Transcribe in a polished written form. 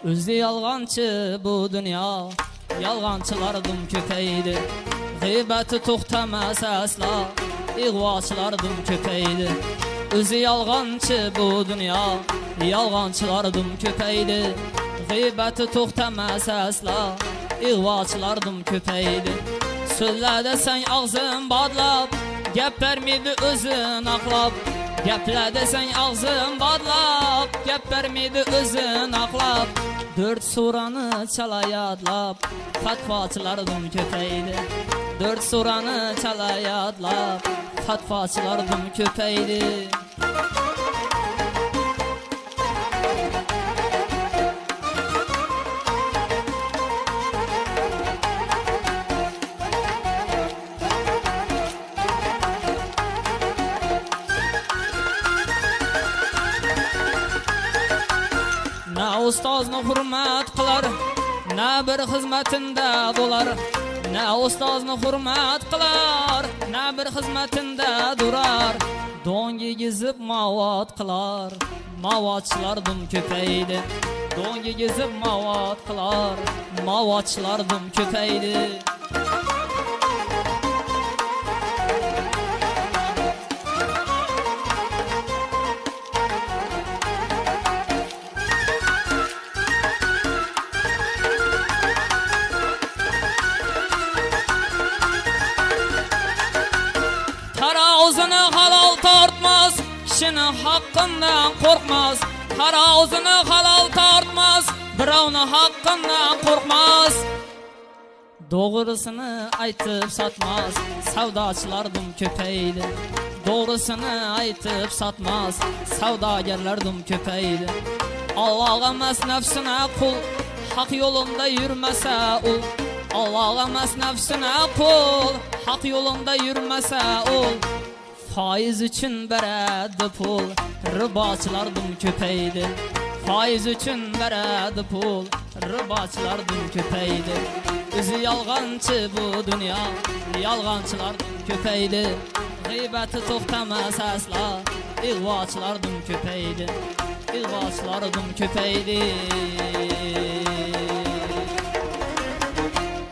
Özü yalğançı bu dünya, yalğançılardım köpəydi. Gıybəti toxtaməz əsla, iğvaçılardım köpəydi. Özü yalğançı bu dünya, yalğançılardım köpəydi. Gıybəti toxtaməz əsla, iğvaçılardım köpəydi. Sözlərdə sən ağzın badlab, gəpərmidi özün ağlab. Gəplərdə sən ağzın badlab, gəpərmidi özün ağlab. Dörd suranı çalayadlab, fatvaçılardım köpəydi. Dörd suranı çalayadlab, fatvaçılardım köpəydi. Ne ustazını hürmet kılar, ne bir hizmetinde dolar. Ne ustazını hürmet kılar, ne bir hizmetinde durar. Dongi gizip mavat kılar, mavatçılardım köpəydi. Dongi gizip mavat kılar, mavatçılardım köpəydi. Tarazını halal tartmaz, kişinin hakkından korkmaz. Tarazını halal tartmaz, birovni hakkından korkmaz. Doğrusunu aytıp satmaz, savdaçılardım köpəydi. Doğrusunu aytıp satmaz, savdagerlerdim köpəydi. Allah'a emas nefsine kul, hak yolunda yürmese ul. Allah'a emas nefsine kul, hak yolunda yürmese ul. Faiz için beredi pul, ribaçılardım köpəydi. Faiz için beredi pul, ribaçılardım köpəydi. Özü yalğançı bu dünya, yalğançılardım köpəydi. Gıybəti toxtaməz əsla, iğvaçılardım köpəydi. İğvaçılardım köpəydi.